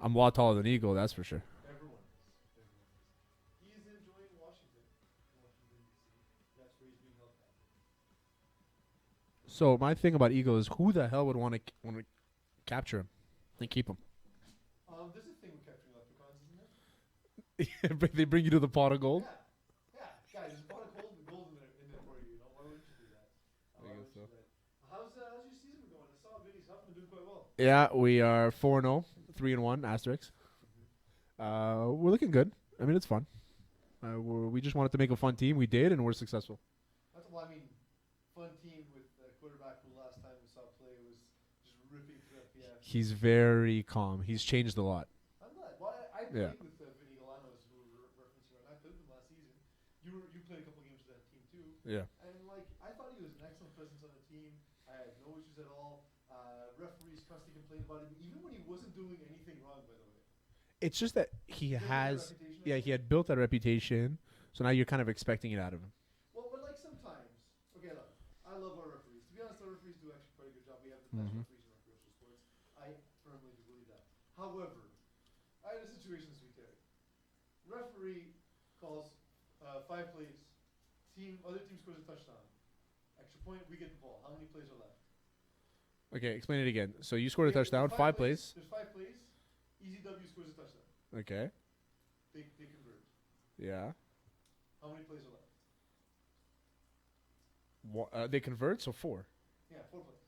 I'm a lot taller than Eagle, that's for sure. Everyone is. Everyone is. He's enjoying Washington, Washington D.C. That's where he's being held captive. So my thing about Eagle is who the hell would want to capture him and keep him? There's a thing with capturing leprechauns, isn't there? They bring you to the pot of gold. Yeah. Yeah, guys, there's a pot of gold in there for you. You know, why wouldn't you do that? I Why guess wouldn't so. you do that? How's your season been going? I saw Vinny's Huffman doing quite well. Yeah, we are 4-0, 3-1 asterisk. We're looking good. I mean, it's fun. We just wanted to make a fun team. We did, and we're successful. That's well, I mean, fun team with a quarterback who last time we saw play was just ripping through FPF. He's very calm. He's changed a lot. I'm not. Well, I Yeah. played with Vinny Galanos, who we're referencing right now. I played with him last season. You played a couple games with that team too. Yeah. And like I thought he was an excellent presence on the team. I had no issues at all. Referees constantly complained about him, even when he wasn't doing anything wrong. By the way, It's just that he Built that has. reputation, I Yeah, think. he had built that reputation, so now you're kind of expecting it out of him. Well, but like sometimes, okay, look, I love our referees. To be honest, our referees do actually quite a good job. We have the best Mhm. referees in recreational sports. I firmly do believe that. However, I had a situation this week, Terry. Referee calls 5 plays. Other team scores a touchdown. Extra point, we get the ball. How many plays are left? Okay, explain it again. So you scored a Okay, touchdown, there's 5 plays. There's 5 plays. Easy W scores a touchdown. Okay. They convert. Yeah. How many plays are left? They convert, so 4. Yeah, 4 plays.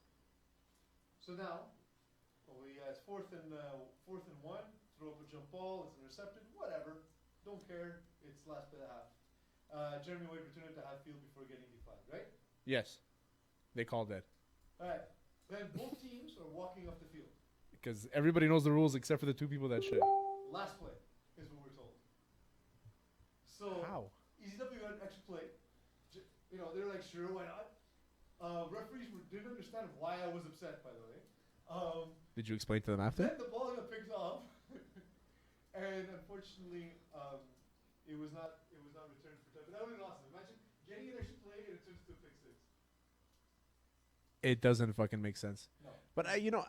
So now, it's fourth and 1. Throw up a jump ball. It's intercepted. Whatever. Don't care. It's last play of the half. Jeremy White returned it to half field before getting defined. Right. Yes. They called that. All right. Then both teams are walking off the field. Because everybody knows the rules except for the 2 people that should. Last play is what we're told. So How? ECW got an extra play. They're like, sure, why not? Referees didn't understand why I was upset, by the way. Did you explain to them after? Then the ball got picked off, and unfortunately, it was not returned for touchdown. That would have been awesome. Imagine getting an extra play and it turns to a pick 6. It doesn't fucking make sense. No. But no,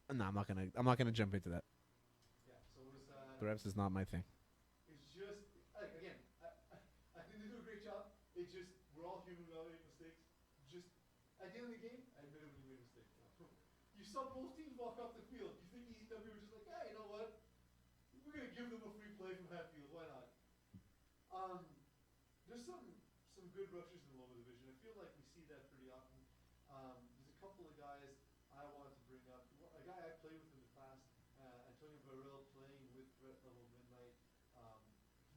I'm not gonna jump into that. Yeah. So it was. The refs is not my thing. It's just like again, I think they do a great job. It's just we're all human, we all make mistakes. Just at the end of the game, I admit it when you made a mistake. You saw both teams walk off the field. You think ECW was just like, hey, you know what? We're gonna give them a free play from half field. Why not? There's some good rushers in the lower division. I feel like we see that pretty often. There's a couple of guys I wanted to bring up. A guy I played with in the past, Antonio Varel, playing with Threat Level Midnight.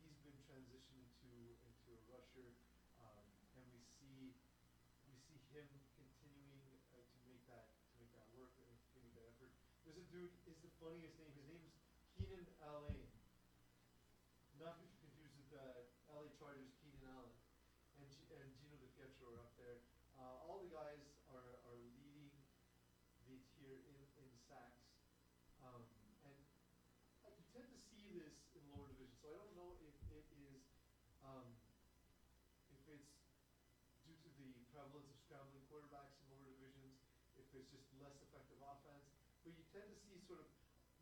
He's been transitioned into a rusher, and we see him continuing to make that work and to make that effort. There's a dude. Is the funniest name. His name's Keenan Allen. Not to be confused with LA Chargers Keenan Allen and Gino DiPietro are up there. All the guys are leading the tier in sacks, and you tend to see this in lower division. So I don't know if it is if it's due to the prevalence of scrambling quarterbacks in lower divisions, if it's just less effective offense. But you tend to see sort of,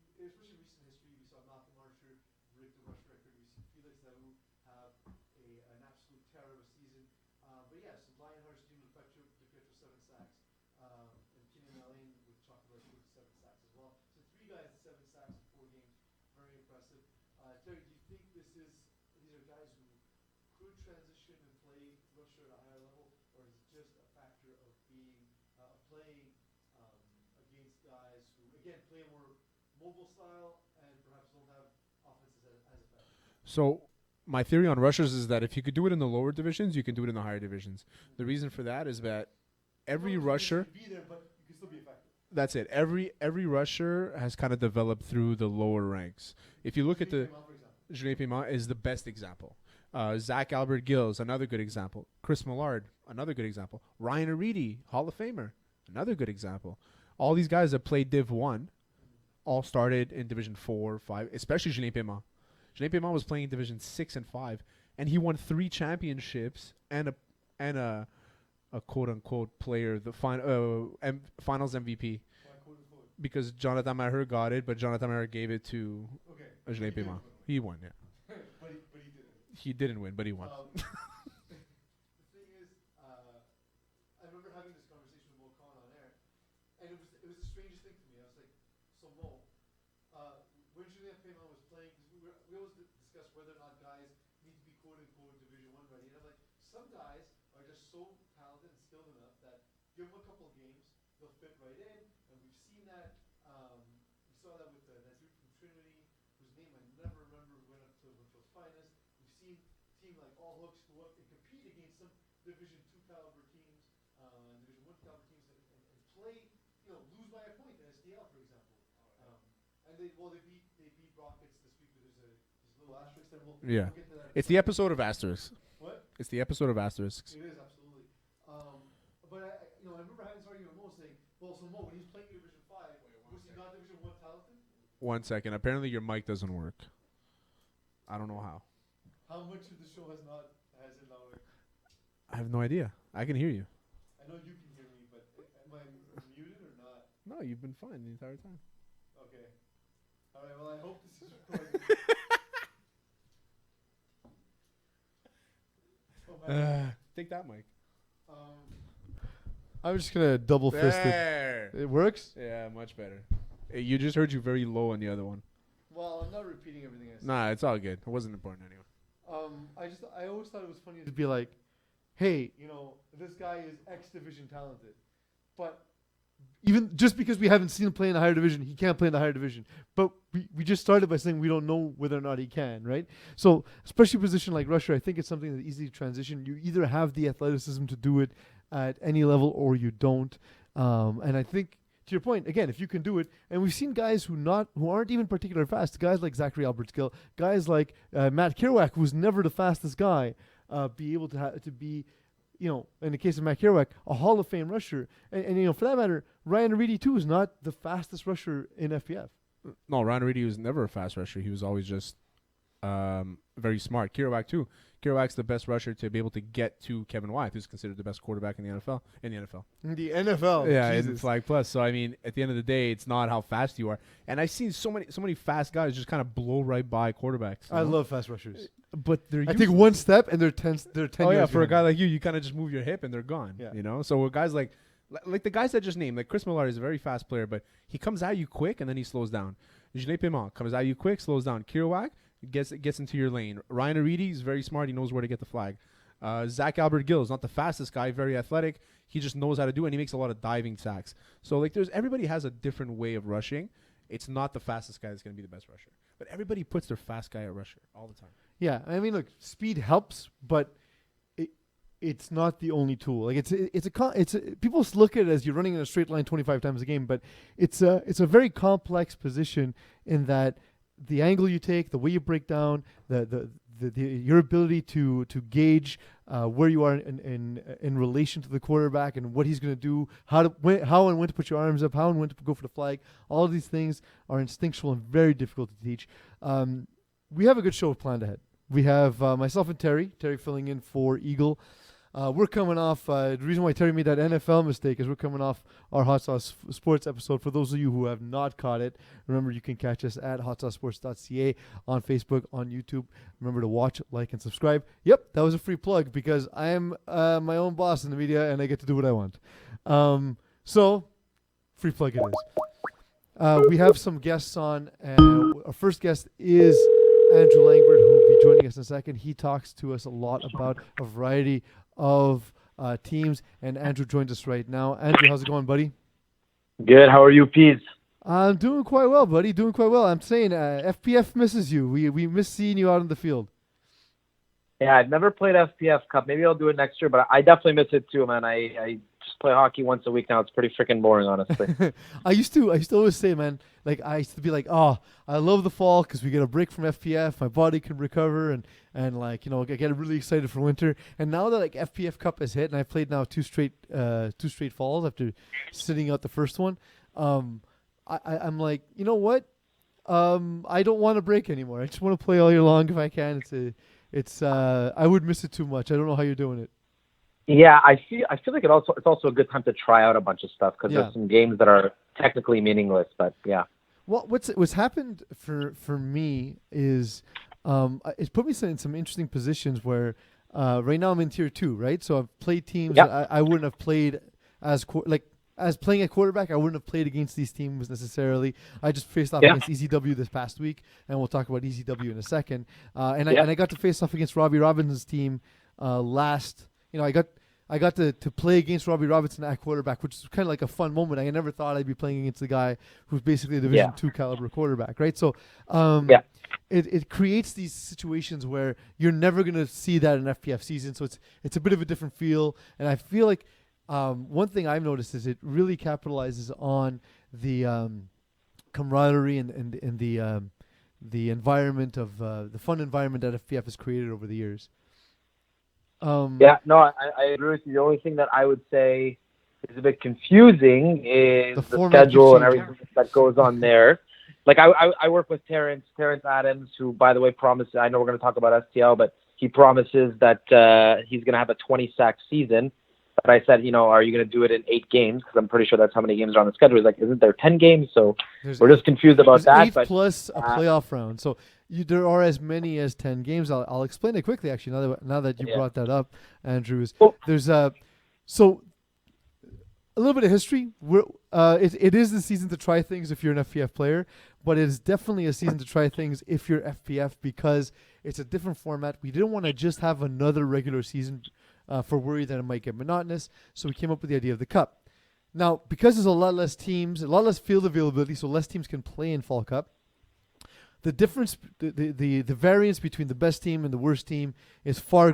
especially in recent history, we saw Malcolm Archer break the rush record. We see Felix Daou have an absolute terror of a season. But yeah, so Lionheart's Gino DiPietro 7 sacks, and Keenan Allen with Chocolate with 7 sacks as well. So 3 guys at 7 sacks in 4 games, very impressive. Terry, do you think these are guys who could transition and play rusher at a higher level, or is it just a factor of playing against guys who again play a more mobile style and perhaps don't have offenses as effective? So my theory on rushers is that if you could do it in the lower divisions, you can do it in the higher divisions. The reason for that is that every rusher. Be there, but you can still be effective. That's it. Every rusher has kind of developed through the lower ranks. If you look at the Julien Paiement is the best example. Zach Albert Gills, another good example. Chris Millard, another good example. Ryan Aridi, Hall of Famer, another good example. All these guys that played Div 1 all started in Division 4, 5, especially Julien Paiement. Julien Paiement was playing in Division 6 and 5, and he won 3 championships and a quote-unquote player, the finals MVP. because Jonathan Maher got it, but Jonathan Maher gave it to Okay. Julien Paiement. He won, yeah. but he didn't. He didn't win, but he won. The thing is, I remember having this conversation with Mo Khan on air, and it was the strangest thing to me. I was like, so Mo, when Julien Paiement was playing, because we always discuss whether or not guys need to be quote unquote Division One ready, and I'm like, some guys are just so talented and skilled enough that give them a couple of games, they'll fit right in, and we've seen that. We saw that with that dude from Trinity, whose name I never remember, who went up to Winfield's finest. We've seen a team like All Hooks go up and compete against some Division Two caliber teams, Division One caliber teams, and play, lose by a point in SDL, for example. And they beat Rockets this week. There's a little asterisk there. We'll get to that. It's the episode of Asterisks. What? It's the episode of Asterisks. It is, absolutely. But I remember having this argument with Mo saying, well, so Mo, when he was playing Division 5, was he not Division 1 talented? 1 second. Apparently your mic doesn't work. I don't know how. How much of the show has it not worked? I have no idea. I can hear you. I know you can hear me, but am I muted or not? No, you've been fine the entire time. Okay. All right, well, I hope this is recording. Take that mic. I'm just going to double fist it. There. It works? Yeah, much better. You just heard you very low on the other one. Well, I'm not repeating everything I said. Nah, it's all good. It wasn't important anyway. I always thought it was funny to be like, hey, this guy is X division talented, but even just because we haven't seen him play in the higher division, he can't play in the higher division. But we just started by saying we don't know whether or not he can, right? So, especially a position like rusher, I think it's something that easily transition. You either have the athleticism to do it at any level or you don't. And I think, to your point, again, if you can do it, and we've seen guys who aren't even particularly fast, guys like Zachary Albertskill, guys like Matt Kerouac, who's never the fastest guy, be able to be, in the case of Matt Kerouac, a Hall of Fame rusher. And for that matter, Ryan Reedy, too, is not the fastest rusher in FPF. No, Ryan Reedy was never a fast rusher. He was always just very smart. Kerouac, too. Kerouac's the best rusher to be able to get to Kevin Wyeth, who's considered the best quarterback in the NFL. In the NFL. Yeah, Jesus. in Flag Plus. So, I mean, at the end of the day, it's not how fast you are. And I've seen so many fast guys just kind of blow right by quarterbacks. I love fast rushers. But they're I take one step and they're 10 Oh, yeah, yards for a behind. guy like you kind of just move your hip and they're gone. Yeah. So guys like the guys that just named, like Chris Millard is a very fast player, but he comes at you quick and then he slows down. Julien Paiement comes at you quick, slows down. Kerouac gets into your lane. Ryan Reedy is very smart. He knows where to get the flag. Zach Albert Gill is not the fastest guy, very athletic. He just knows how to do it, and he makes a lot of diving sacks. So everybody has a different way of rushing. It's not the fastest guy that's going to be the best rusher. But everybody puts their fast guy at rusher all the time. Yeah, I mean, look, speed helps, but it's not the only tool. Like people look at it as you're running in a straight line 25 times a game, but it's a very complex position in that the angle you take, the way you break down, your ability to gauge where you are in relation to the quarterback and what he's going to do, how and when to put your arms up, how and when to go for the flag. All of these things are instinctual and very difficult to teach. We have a good show planned ahead. We have myself and Terry filling in for Eagle. We're coming off, the reason why Terry made that NFL mistake is we're coming off our Hot Sauce Sports episode. For those of you who have not caught it, remember you can catch us at hotsaucesports.ca on Facebook, on YouTube. Remember to watch, like, and subscribe. Yep, that was a free plug because I am my own boss in the media and I get to do what I want. So, free plug it is. We have some guests on. Our first guest is Andrew Langbert, who will be joining us in a second. He talks to us a lot about a variety of teams, and Andrew joins us right now. Andrew, how's it going, buddy? Good. How are you, Peeze? I'm doing quite well, buddy. Doing quite well. I'm saying FPF misses you. We miss seeing you out in the field. Yeah, I've never played FPF Cup. Maybe I'll do it next year, but I definitely miss it too, man. I just play hockey once a week now. It's pretty freaking boring, honestly. I used to always say, man, like I used to be like, oh, I love the fall because we get a break from FPF. My body can recover and like, I get really excited for winter. And now that like FPF Cup has hit and I've played now two straight falls after sitting out the first one, I'm like, you know what? I don't want to break anymore. I just want to play all year long if I can. I would miss it too much. I don't know how you're doing it. Yeah, I feel like it's also a good time to try out a bunch of stuff because Yeah. there's some games that are technically meaningless, but yeah. Well, what's happened for me is it's put me in some interesting positions where right now I'm in tier 2, right? So I've played teams Yep. that I wouldn't have played as playing a quarterback. I wouldn't have played against these teams necessarily. I just faced off Yeah. against ECW this past week, and we'll talk about ECW in a second. And Yeah. I got to face off against Robbie Robinson's team last. I got to play against Robbie Robinson at quarterback, which is kind of like a fun moment. I never thought I'd be playing against the guy who's basically a Division II caliber quarterback, right? So it creates these situations where you're never going to see that in FPF season. So it's a bit of a different feel. And I feel like one thing I've noticed is it really capitalizes on the camaraderie and the environment of the fun environment that FPF has created over the years. Yeah, no, I agree with you. The only thing that I would say is a bit confusing is The the format schedule and keeps everything that goes on there. Like I work with Terrence Adams, who, by the way, promised. I know we're going to talk about STL, but he promises that he's going to have a 20-sack season. But I said, are you going to do it in 8 games? Because I'm pretty sure that's how many games are on the schedule. He's like, isn't there 10 games? So we're just confused about that. 8 but plus a playoff round. So there are as many as 10 games. I'll explain it quickly. Actually, now that you brought that up, Andrew, there's so a little bit of history. It is the season to try things if you're an FPF player, but it is definitely a season to try things if you're FPF because it's a different format. We didn't want to just have another regular season for worry that it might get monotonous, so we came up with the idea of the Cup. Now, because there's a lot less teams, a lot less field availability, so less teams can play in Fall Cup, the difference, the variance between the best team and the worst team is far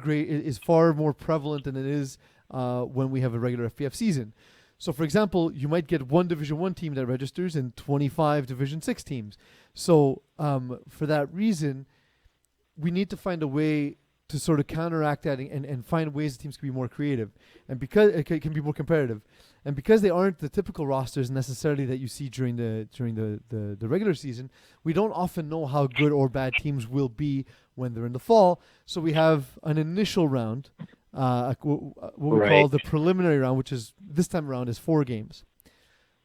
more prevalent than it is when we have a regular FPF season. So, for example, you might get one Division 1 team that registers and 25 Division 6 teams. So, for that reason, we need to find a way to sort of counteract that and find ways the teams can be more creative and because it can be more competitive. And because they aren't the typical rosters necessarily that you see during the regular season, we don't often know how good or bad teams will be when they're in the fall. So we have an initial round, what we call the preliminary round, which is this time around is 4 games.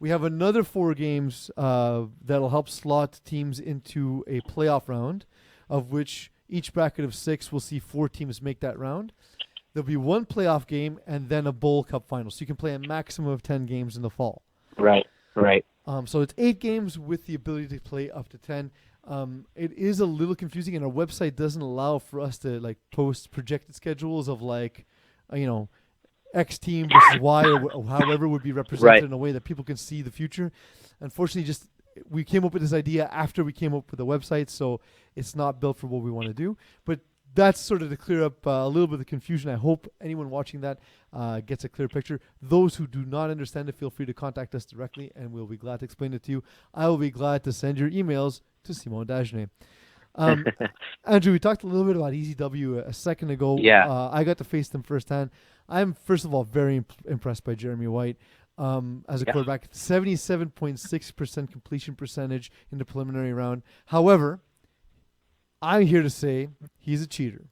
We have another 4 games that'll help slot teams into a playoff round, of which each bracket of 6 will see 4 teams make that round. There'll be 1 playoff game and then a bowl cup final. So you can play a maximum of 10 games in the fall. Right. So it's 8 games with the ability to play up to 10. It is a little confusing, and our website doesn't allow for us to post projected schedules of X team versus Y or however would be represented in a way that people can see the future. Unfortunately, we came up with this idea after we came up with the website, so it's not built for what we want to do. But that's sort of to clear up a little bit of the confusion. I hope anyone watching that gets a clear picture. Those who do not understand it, feel free to contact us directly, and we'll be glad to explain it to you. I will be glad to send your emails to Simon Dagenet. Andrew, we talked a little bit about ECW a second ago. Yeah. I got to face them firsthand. I'm, first of all, very impressed by Jeremy White. As a quarterback, 77.6% completion percentage in the preliminary round. However, I'm here to say he's a cheater.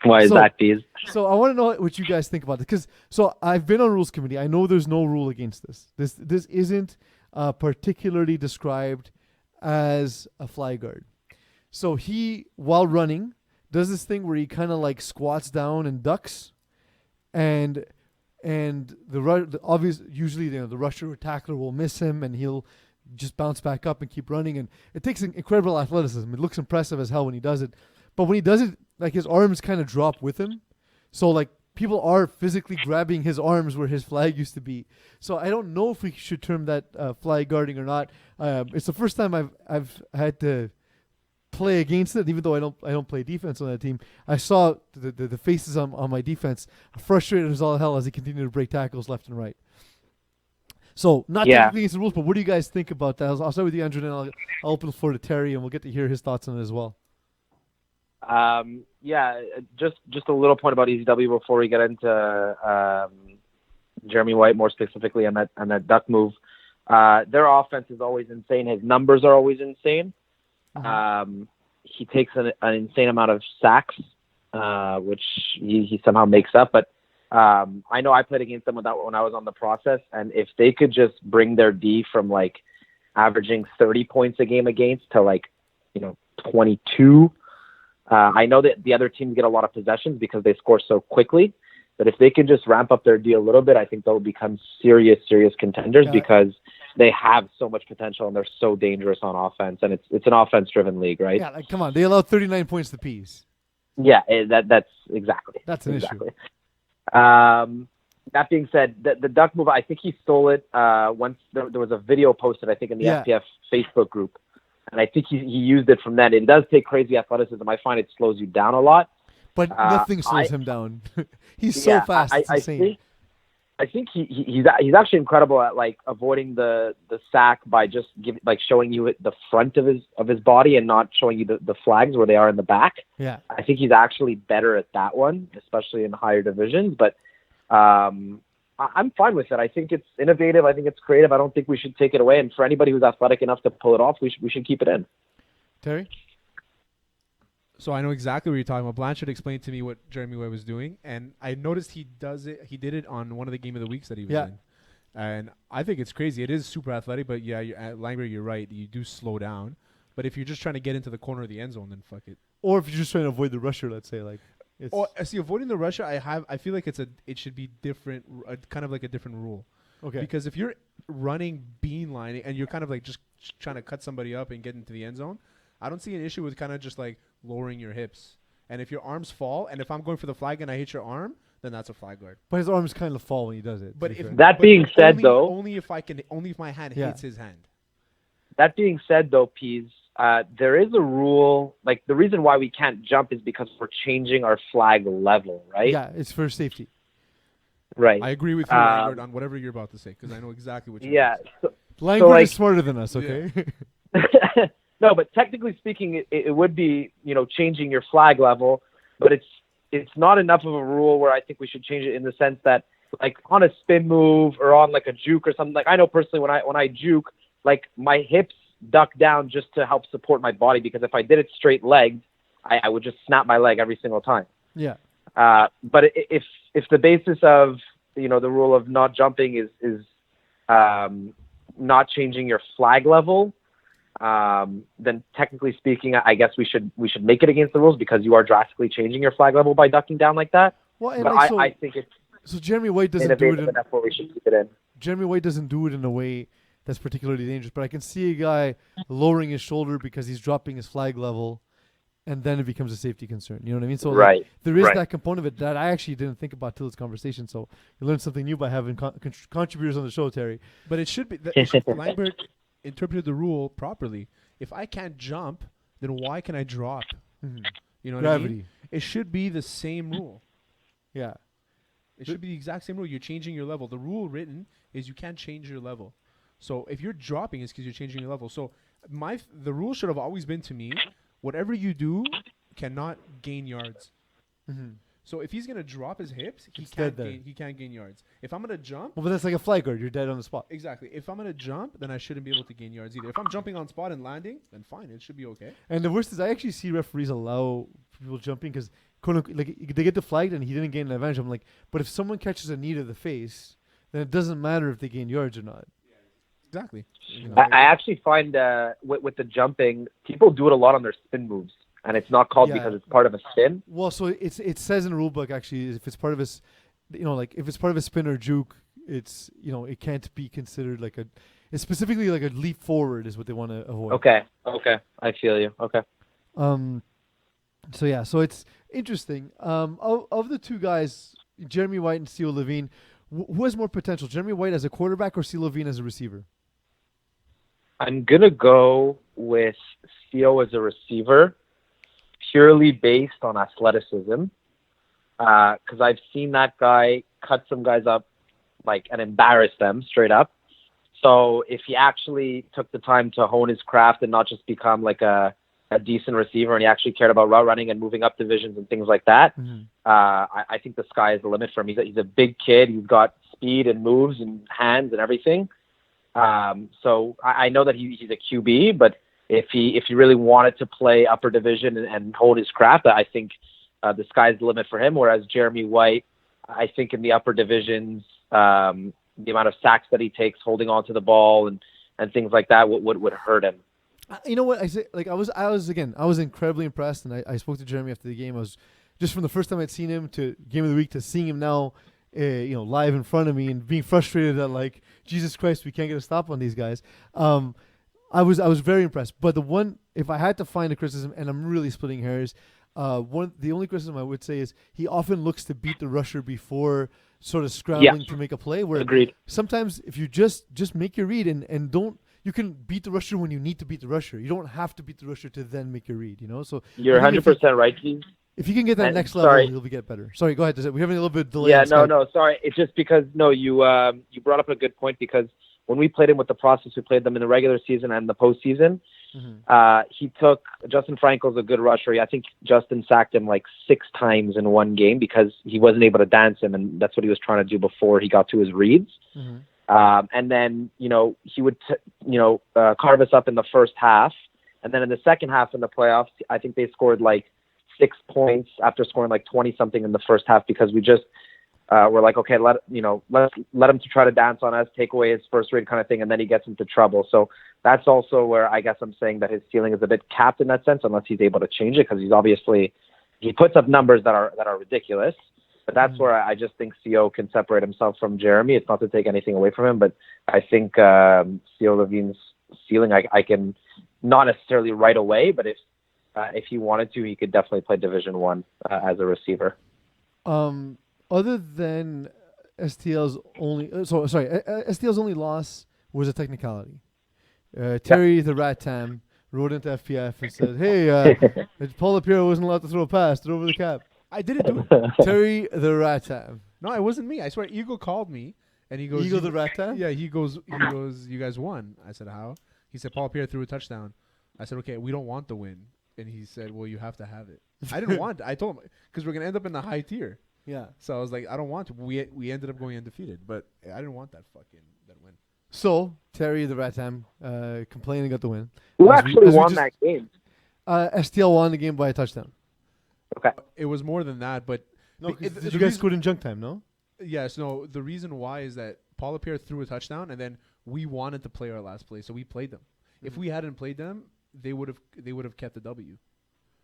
Why is that, Peeze? So I want to know what you guys think about this. Because I've been on rules committee. I know there's no rule against this. This isn't particularly described as a fly guard. So he, while running, does this thing where he kind of squats down and ducks, and usually the rusher or tackler will miss him, and he'll just bounce back up and keep running. And it takes incredible athleticism. It looks impressive as hell when he does it. But when he does it, his arms kind of drop with him. So people are physically grabbing his arms where his flag used to be. So I don't know if we should term that flag guarding or not. It's the first time I've had to play against it, even though I don't play defense on that team. I saw the faces on my defense frustrated as all hell as he continued to break tackles left and right. So not technically against the rules, but what do you guys think about that? I'll start with you, Andrew, and then I'll open the floor to Terry, and we'll get to hear his thoughts on it as well. Just a little point about ECW before we get into Jeremy White more specifically on that duck move. Their offense is always insane. His numbers are always insane. Mm-hmm. He takes an insane amount of sacks. which he somehow makes up. But I know I played against them when I was on the process, and if they could just bring their D from like averaging 30 points a game against to like 22. I know that the other teams get a lot of possessions because they score so quickly, but if they can just ramp up their D a little bit, I think they'll become serious contenders because they have so much potential and they're so dangerous on offense, and it's an offense-driven league, right? Yeah, like come on, they allowed 39 points to Peeze. Yeah, that's exactly. That's an exactly. issue. That being said, the duck move, I think he stole it once there was a video posted, I think, in the FPF Facebook group. And I think he used it from then. It does take crazy athleticism. I find it slows you down a lot. But nothing slows him down. He's so fast. It's insane. I think he's actually incredible at like avoiding the sack by just showing you the front of his body and not showing you the flags where they are in the back. Yeah. I think he's actually better at that one, especially in higher divisions. But I'm fine with it. I think it's innovative. I think it's creative. I don't think we should take it away. And for anybody who's athletic enough to pull it off, we should keep it in. Terry? So I know exactly what you're talking about. Blanchard explained to me what Jeremy White was doing, and I noticed he did it on one of the Game of the Weeks that he was in. And I think it's crazy. It is super athletic, but yeah, Langberg, you're right. You do slow down. But if you're just trying to get into the corner of the end zone, then fuck it. Or if you're just trying to avoid the rusher, let's say, like. See, avoiding the rusher, I feel like it should be different, kind of like a different rule. Okay. Because if you're running beeline and you're kind of like just trying to cut somebody up and get into the end zone, I don't see an issue with kind of just like lowering your hips. And if your arms fall, and if I'm going for the flag and I hit your arm, then that's a flag guard. But his arms kind of fall when he does it. But being said, only if my hand hits his hand. That being said, though, Peeze, there is a rule. Like the reason why we can't jump is because we're changing our flag level, right? Yeah, it's for safety. Right. I agree with you, Langford, on whatever you're about to say because I know exactly what you're. Yeah. Langford is smarter than us. Okay. Yeah. No, but technically speaking, it would be, changing your flag level, but it's not enough of a rule where I think we should change it in the sense that, like, on a spin move or on like a juke or something. Like I know personally when I juke, like my hips duck down just to help support my body because if I did it straight legged, I would just snap my leg every single time. Yeah. But if the basis of the rule of not jumping is not changing your flag level. Then technically speaking, I guess we should make it against the rules because you are drastically changing your flag level by ducking down like that. Well, and but like, I think it's so Jeremy White doesn't do it. That's what we should keep it in. Jeremy White doesn't do it in a way that's particularly dangerous, but I can see a guy lowering his shoulder because he's dropping his flag level, and then it becomes a safety concern. You know what I mean? So like, there is that component of it that I actually didn't think about till this conversation. So you learned something new by having contributors on the show, Terry. But it should be Langberg interpreted the rule properly. If I can't jump, then why can I drop? Mm-hmm. You know what Gravity. I mean? It should be the same rule. Yeah. It should be the exact same rule. You're changing your level. The rule written is you can't change your level. So if you're dropping, it's because you're changing your level. So the rule should have always been to me, whatever you do cannot gain yards. Mm-hmm. So if he's gonna drop his hips, he can't gain yards. If I'm gonna jump, well, but that's like a flag guard. You're dead on the spot. Exactly. If I'm gonna jump, then I shouldn't be able to gain yards either. If I'm jumping on spot and landing, then fine, it should be okay. And the worst is I actually see referees allow people jumping because like they get the flag and he didn't gain an advantage. I'm like, but if someone catches a knee to the face, then it doesn't matter if they gain yards or not. Exactly. I actually find with the jumping, people do it a lot on their spin moves. And it's not called because it's part of a spin. Well, so it says in the rule book actually if it's part of his, like if it's part of a spin or juke, it's it can't be considered like it's specifically like a leap forward is what they want to avoid. Okay, I feel you. Okay. So yeah, so it's interesting. Of the two guys, Jeremy White and Theo Levine, who has more potential? Jeremy White as a quarterback or Theo Levine as a receiver? I'm gonna go with Theo as a receiver. Purely based on athleticism, because I've seen that guy cut some guys up, and embarrass them straight up. So if he actually took the time to hone his craft and not just become like a decent receiver, and he actually cared about route running and moving up divisions and things like that, I think the sky is the limit for him. He's a big kid. He's got speed and moves and hands and everything. So I know that he's a QB, but if he really wanted to play upper division and hone his craft, I think the sky's the limit for him. Whereas Jeremy White, I think in the upper divisions, the amount of sacks that he takes holding on to the ball and things like that would hurt him. You know what I say? Like I was incredibly impressed, and I spoke to Jeremy after the game. I was just from the first time I'd seen him to game of the week to seeing him now, live in front of me and being frustrated that like Jesus Christ, we can't get a stop on these guys. I was very impressed. But if I had to find a criticism, and I'm really splitting hairs, the only criticism I would say is he often looks to beat the rusher before sort of scrambling to make a play. Where Agreed. Sometimes if you just make your read and don't. You can beat the rusher when you need to beat the rusher. You don't have to beat the rusher to then make your read, So you're 100% right, Keith. If you can get that next level, he'll get better. Sorry, go ahead. We're having a little bit of delay. Yeah, no, sorry. It's just because you brought up a good point, because when we played him with the process, we played them in the regular season and the postseason. Justin Frankel's a good rusher. I think Justin sacked him like 6 times in one game because he wasn't able to dance him, and that's what he was trying to do before he got to his reads. And then, he would, carve us up in the first half. And then in the second half in the playoffs, I think they scored like 6 points after scoring like 20 something in the first half, because we just were like, okay, let him to try to dance on us, take away his first read kind of thing. And then he gets into trouble. So that's also where I guess I'm saying that his ceiling is a bit capped in that sense, unless he's able to change it, because he puts up numbers that are ridiculous. But that's where I just think CO can separate himself from Jeremy. It's not to take anything away from him, but I think CO Levine's ceiling, I can not necessarily right away, but if he wanted to, he could definitely play Division One as a receiver. Other than STL's only loss was a technicality. Terry the Rat Tam wrote into FPF and said, "Hey, Paul LaPierre wasn't allowed to throw a pass. Throw over the cap." I didn't do it. Terry the Rat Tam. No, it wasn't me. I swear, Eagle called me and he goes, "Eagle the Rat Tam." Yeah, he goes, you guys won. I said, how? He said, Paul Pierre threw a touchdown. I said, okay, we don't want the win. And he said, well, you have to have it. I didn't want it. I told him, because we're gonna end up in the high tier. Yeah. So I was like, I don't want to. We ended up going undefeated, but I didn't want that win. So Terry the Rat Tam complaining got the win. Who actually won that game? STL won the game by a touchdown. Okay. It was more than that, but no, you guys scored in junk time, no? Yes, no. The reason why is that Paul LaPierre threw a touchdown, and then we wanted to play our last play, so we played them. If we hadn't played them, they would have kept the W,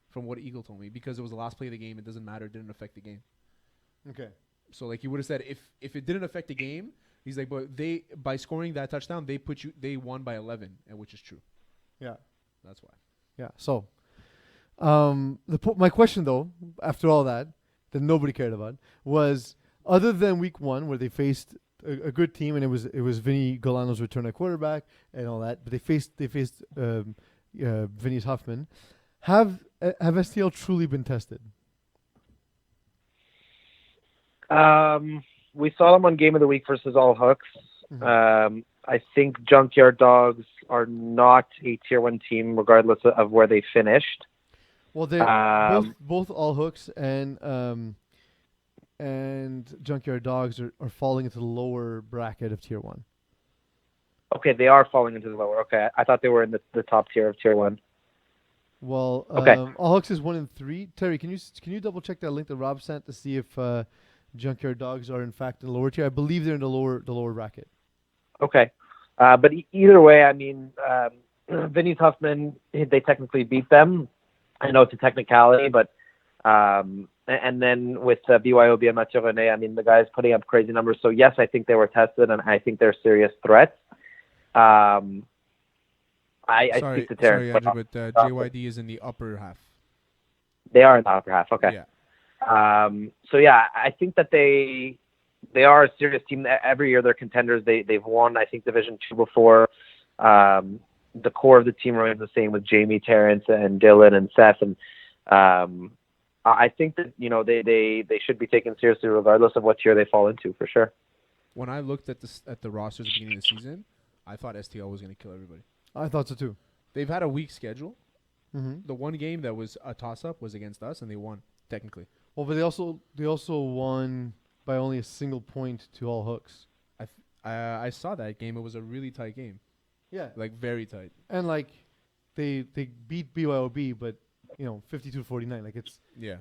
from what Eagle told me, because it was the last play of the game. It doesn't matter. It didn't affect the game. Okay. So like he would have said, if it didn't affect the game, he's like, but by scoring that touchdown, they won by 11, and which is true. Yeah. That's why. Yeah. So. My question though, after all that nobody cared about, was other than week 1 where they faced a good team and it was Vinny Golano's return at quarterback and all that, but they faced Vinny's Huffman. Have STL truly been tested? We saw them on Game of the Week versus All Hooks. I think Junkyard Dogs are not a Tier 1 team regardless of where they finished. Well, they both All Hooks and Junkyard Dogs are falling into the lower bracket of Tier 1. Okay, they are falling into the lower. Okay, I thought they were in the top tier of Tier 1. Well, okay. All Hooks is 1 and 3. Terry, can you double check that link that Rob sent to see if Junkyard Dogs are in fact in the lower tier? I believe they're in the lower bracket. Okay, but either way, I mean, Vinny's Huffman, they technically beat them. I know it's a technicality, but and then with BYOB and Mathieu René, I mean, the guy's putting up crazy numbers. So yes, I think they were tested, and I think they're serious threats. I speak to Terrence. Sorry, Andrew, but JYD is in the upper half. They are in the upper half. Okay. Yeah. So yeah, I think that they are a serious team. Every year they're contenders. They've won, I think, Division 2 before. The core of the team remains the same with Jamie, Terrence, and Dylan and Seth, and I think that they should be taken seriously regardless of what tier they fall into, for sure. When I looked at the rosters at the beginning of the season, I thought STL was going to kill everybody. I thought so too. They've had a weak schedule. Mm-hmm. The one game that was a toss-up was against us, and they won technically. Well, but they also won by only a single point to All Hooks. I saw that game. It was a really tight game. Yeah, like very tight. And like they beat BYOB, but 52-49. Like it's Yeah.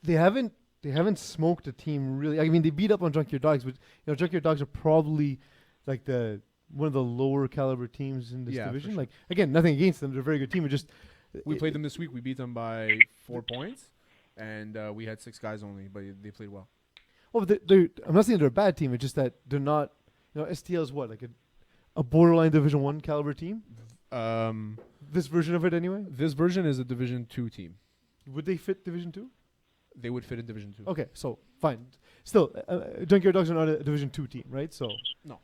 they haven't smoked a team really. I mean, they beat up on Junkyard Dogs, but Junkyard Dogs are probably like one of the lower caliber teams in this division. Sure. Like again, nothing against them; they're a very good team. It just We played them this week. We beat them by 4 points, and we had 6 guys only, but they played well. Well, I'm not saying they're a bad team. It's just that they're not. STL is what, like a borderline Division 1 caliber team. This version of it, anyway. This version is a Division 2 team. Would they fit Division 2? They would fit in Division 2. Okay, so fine. Still, Junkyard Dogs are not a Division 2 team, right? So no.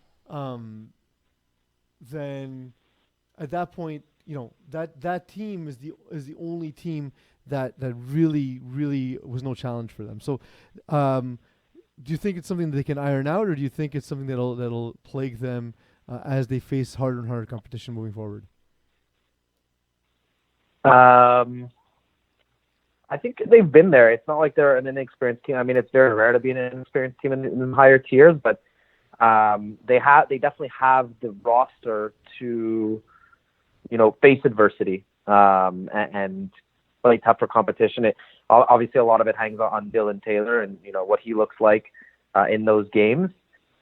Then at that point, that team is the only team that really was no challenge for them. So, do you think it's something that they can iron out, or do you think it's something that'll plague them as they face harder and harder competition moving forward? I think they've been there. It's not like they're an inexperienced team. I mean, it's very rare to be an inexperienced team in higher tiers, but they definitely have the roster to, face adversity and play tougher competition. Obviously, a lot of it hangs on Dylan Taylor and what he looks like in those games.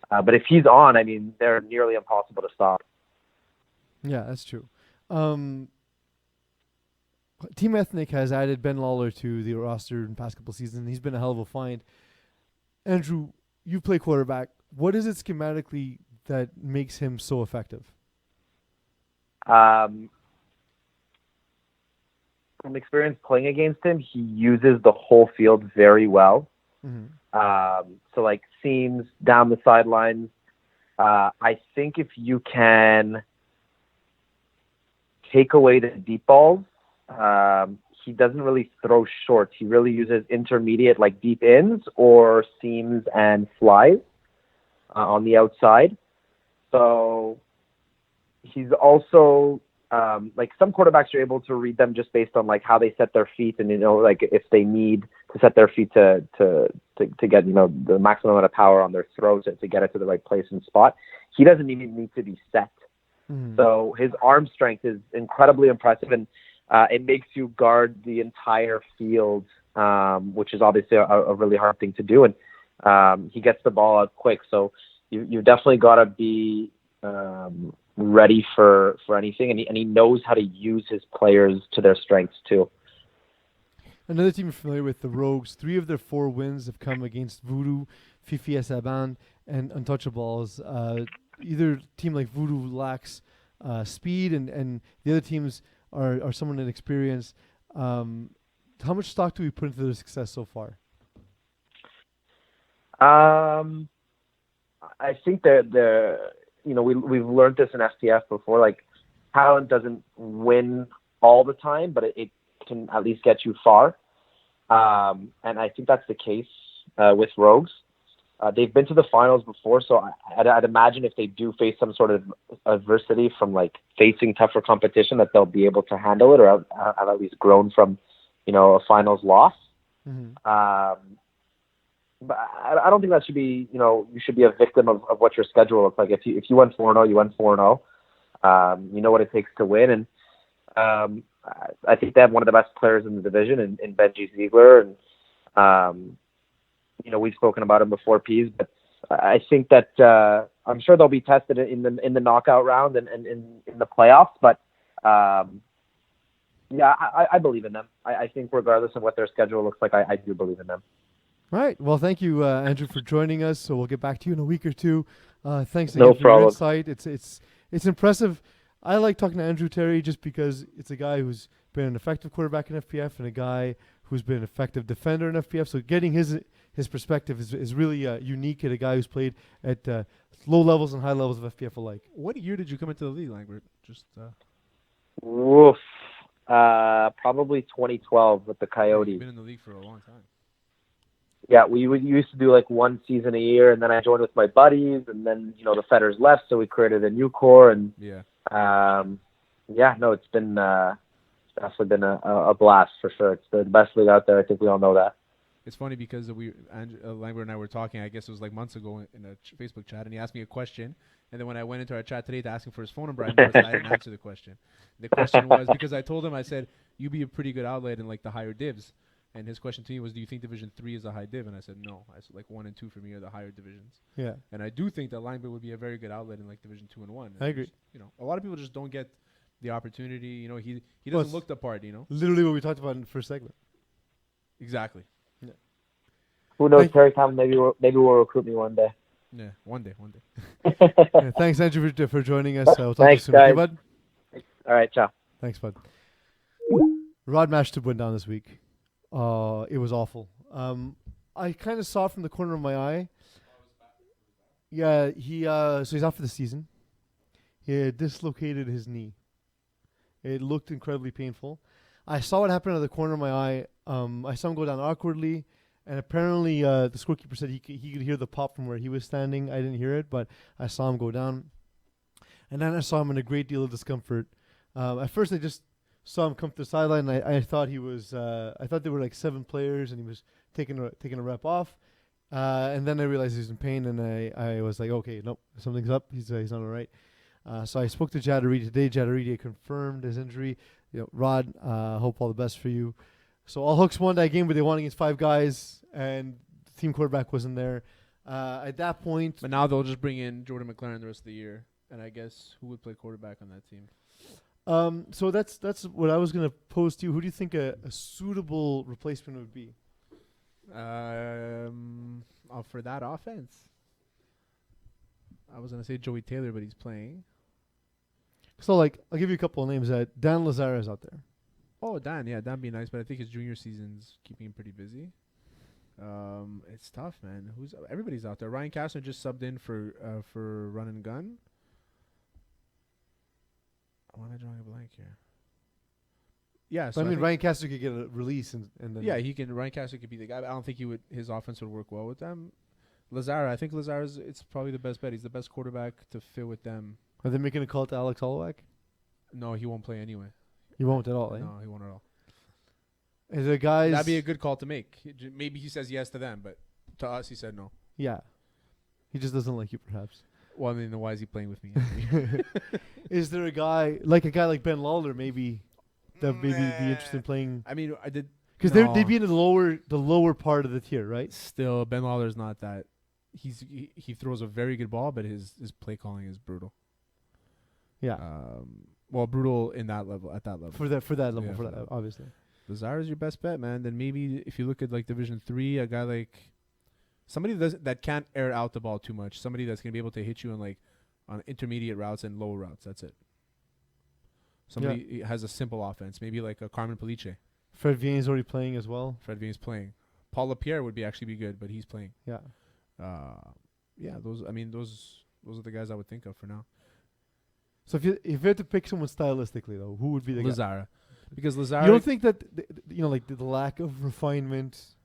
But if he's on, I mean, they're nearly impossible to stop. Yeah, that's true. Team Ethnic has added Ben Lawler to the roster in the past couple seasons. He's been a hell of a find. Andrew, you play quarterback. What is it schematically that makes him so effective? From experience playing against him, he uses the whole field very well. Mm-hmm. So like seams down the sidelines. I think if you can take away the deep balls, he doesn't really throw short. He really uses intermediate, like deep ins or seams and flies on the outside. So he's also like some quarterbacks are able to read them just based on like how they set their feet, and like if they need to set their feet to get the maximum amount of power on their throw to get it to the right place and spot. He doesn't even need to be set. Mm-hmm. So his arm strength is incredibly impressive, and it makes you guard the entire field, which is obviously a really hard thing to do. And he gets the ball out quick, so you definitely got to be ready for anything, and he knows how to use his players to their strengths too. Another team you're familiar with, the Rogues. 3 of their 4 wins have come against Voodoo, Fifi Saban, and Untouchables. Either team like Voodoo lacks speed, and the other teams are somewhat inexperienced. How much stock do we put into their success so far? I think that we've learned this in FPF before. Like, talent doesn't win all the time, but it can at least get you far. And I think that's the case with Rogues. They've been to the finals before, so I'd imagine if they do face some sort of adversity from like facing tougher competition, that they'll be able to handle it, or have at least grown from, a finals loss. Mm-hmm. But I don't think that should be, you should be a victim of what your schedule looks like. If you went 4-0, you went 4-0. You know what it takes to win, and I think they have one of the best players in the division in Benji Ziegler, and we've spoken about him before, Peeze, but I think that I'm sure they'll be tested in the knockout round and in the playoffs. But I believe in them. I think regardless of what their schedule looks like, I do believe in them. All right. Well, thank you, Andrew, for joining us. So we'll get back to you in a week or two. Thanks No again for problem. your insight. It's impressive. I like talking to Andrew Terry just because it's a guy who's been an effective quarterback in FPF and a guy who's been an effective defender in FPF. So getting his perspective is really unique at a guy who's played at low levels and high levels of FPF alike. What year did you come into the league, Langbert? Probably 2012 with the Coyotes. You've been in the league for a long time. Yeah, we used to do like one season a year, and then I joined with my buddies, and then the Fetters left, so we created a new core, and it's been definitely been a blast for sure. It's the best league out there. I think we all know that. It's funny because Langbert and I were talking, I guess it was like months ago in a Facebook chat, and he asked me a question. And then when I went into our chat today to ask him for his phone number, I noticed that I didn't answer the question. The question was, because I told him, I said, you'd be a pretty good outlet in like the higher divs. And his question to me was, do you think Division 3 is a high div? And I said, no. I said, like 1 and 2 for me are the higher divisions. Yeah. And I do think that linebacker would be a very good outlet in like Division 2 and 1. I agree. Just, you know, a lot of people just don't get the opportunity. You know, he doesn't look the part, you know? Literally what we talked about in the first segment. Exactly. Yeah. Who knows, Terrytown, maybe will recruit me one day. Yeah, one day. Yeah, thanks, Andrew, for joining us. We'll talk Thanks, to you soon. Okay, guys. bud? All right, ciao. Thanks, bud. Rod Matchtub went down this week. It was awful. I kind of saw it from the corner of my eye. Yeah, so he's out for the season. He had dislocated his knee. It looked incredibly painful. I saw what happened out of the corner of my eye. I saw him go down awkwardly, and apparently the scorekeeper said he could hear the pop from where he was standing. I didn't hear it, but I saw him go down. And then I saw him in a great deal of discomfort. At first, I just saw him come to the sideline. And I thought he was. I thought there were like 7 players, and he was taking a rep off. And then I realized he was in pain, and I was like, okay, nope, something's up. He's not all right. So I spoke to Jad Aridi today. Jad Aridi confirmed his injury. You know, Rod, hope all the best for you. So All Hooks won that game, but they won against 5 guys, and the team quarterback wasn't there. At that point, But now they'll just bring in Jordan McLaren the rest of the year. And I guess who would play quarterback on that team? so that's what I was going to pose to you. Who do you think a suitable replacement would be? For that offense, I was gonna say Joey Taylor, but he's playing. So, like, I'll give you a couple of names. Dan Lazara is out there. Oh, Dan, yeah, that'd be nice. But I think his junior season's keeping him pretty busy. It's tough, man. Everybody's out there. Ryan Kastner just subbed in for run and gun. Why am I drawing a blank here? Yeah, So I mean, Ryan Kastner could get a release and then Ryan Kastner could be the guy. But I don't think his offense would work well with them. Lazara, I think it's probably the best bet. He's the best quarterback to fit with them. Are they making a call to Alex Holloway? No, he won't play anyway. He won't at all. No, he won't at all. Is there guys? That'd be a good call to make. Maybe he says yes to them, but to us, he said no. Yeah, he just doesn't like you, perhaps. Well, I mean, then why is he playing with me? Is there a guy like Ben Lawler, maybe that maybe be interested in playing? I mean, I did because they'd be in the lower part of the tier, right? Still, Ben Lawler's not that. He throws a very good ball, but his play calling is brutal. Yeah. Well, brutal at that level. For that level, obviously. Lazara's your best bet, man. Then maybe if you look at like Division 3, a guy like somebody that can't air out the ball too much. Somebody that's gonna be able to hit you on intermediate routes and low routes. That's it. Somebody has a simple offense. Maybe like a Carmen Palice. Fred Vienn's already playing as well. Fred Vienn's playing. Paul LaPierre would actually be good, but he's playing. Yeah. Those are the guys I would think of for now. So if you had to pick someone stylistically though, who would be the guy? Lazara. Because Lazara, you don't think that the lack of refinement,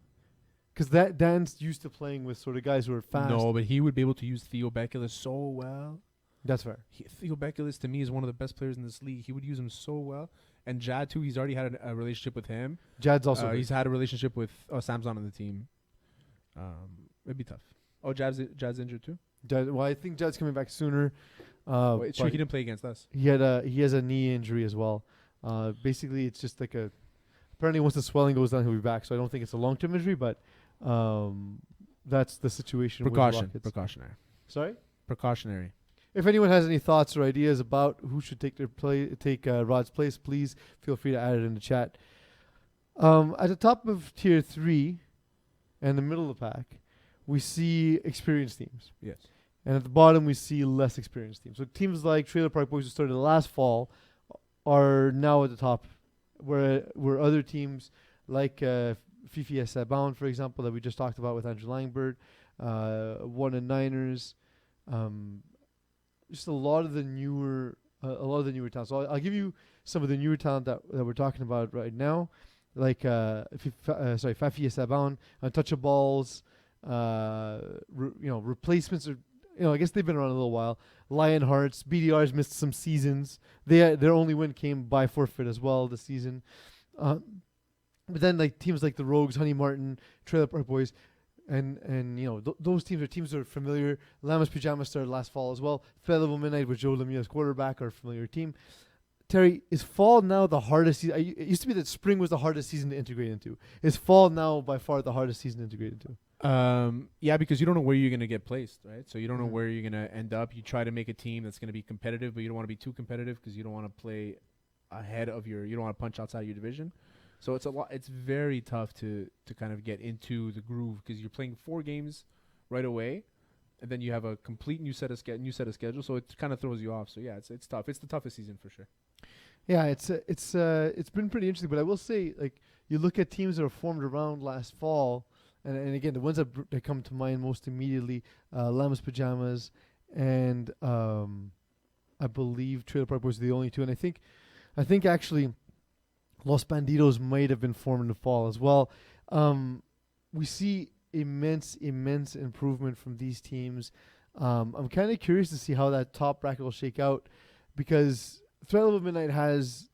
because that Dan's used to playing with sort of guys who are fast. No, but he would be able to use Theo Beculus so well. That's fair. Theo Beculus to me is one of the best players in this league. He would use him so well. And Jad too. He's already had a relationship with him. Jad's also. He's had a relationship with Sam's on the team. It'd be tough. Oh, Jad's injured too. Well, I think Jad's coming back sooner. It's true. He didn't play against us. He has a knee injury as well. Basically, it's just like apparently once the swelling goes down, he'll be back. So I don't think it's a long-term injury, but that's the situation. Precautionary. Sorry? Precautionary. If anyone has any thoughts or ideas about who should take Rod's place, please feel free to add it in the chat. At the top of tier 3 and the middle of the pack, we see experienced teams. Yes. And at the bottom, we see less experienced teams. So teams like Trailer Park Boys, who started last fall, are now at the top, where other teams like FPF Bound, for example, that we just talked about with Andrew Langbird, 1 and Niners, just a lot of the newer talent. So I'll give you some of the newer talent that we're talking about right now, like FPF Bound, Untouchables, replacements are. I guess they've been around a little while. Lionhearts, BDR's missed some seasons. Their only win came by forfeit as well this season. But then like teams like the Rogues, Honey Martin, Trailer Park Boys, and those teams are familiar. Llamas Pajamas started last fall as well. Fed Level Midnight with Joe Lemieux as quarterback are a familiar team. Terry, is fall now the hardest season? It used to be that spring was the hardest season to integrate into. Is fall now by far the hardest season to integrate into? Yeah, because you don't know where you're gonna get placed, right? So you don't know where you're gonna end up. You try to make a team that's gonna be competitive, but you don't want to be too competitive because you don't want to play ahead of you don't want to punch outside your division. So it's a lot. It's very tough to kind of get into the groove because you're playing 4 games right away, and then you have a complete new set of schedule. So it kind of throws you off. So yeah, it's tough. It's the toughest season for sure. Yeah, it's been pretty interesting. But I will say, like, you look at teams that were formed around last fall. And again, the ones that come to mind most immediately, Llamas Pajamas and I believe Trailer Park Boys are the only two. And I think actually Los Bandidos might have been formed in the fall as well. We see immense improvement from these teams. I'm kind of curious to see how that top bracket will shake out because Threat Level Midnight has,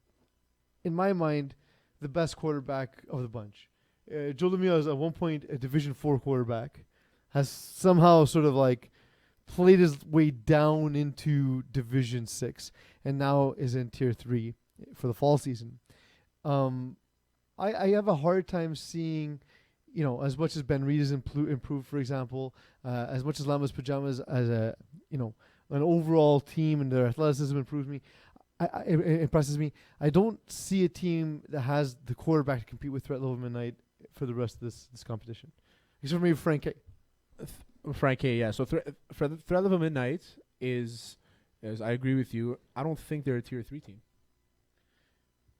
in my mind, the best quarterback of the bunch. Joe Lemieux is at one point a Division 4 quarterback, has somehow sort of like played his way down into Division 6, and now is in Tier 3 for the fall season. I have a hard time seeing, as much as Ben Reed has improved, for example, as much as Llamas Pajamas as an overall team and their athleticism improves me. It impresses me. I don't see a team that has the quarterback to compete with Threat Level Midnight for the rest of this competition. Except for maybe Frank K. Frank K, yeah. So Threat Level Midnight is, I agree with you. I don't think they're a Tier 3 team.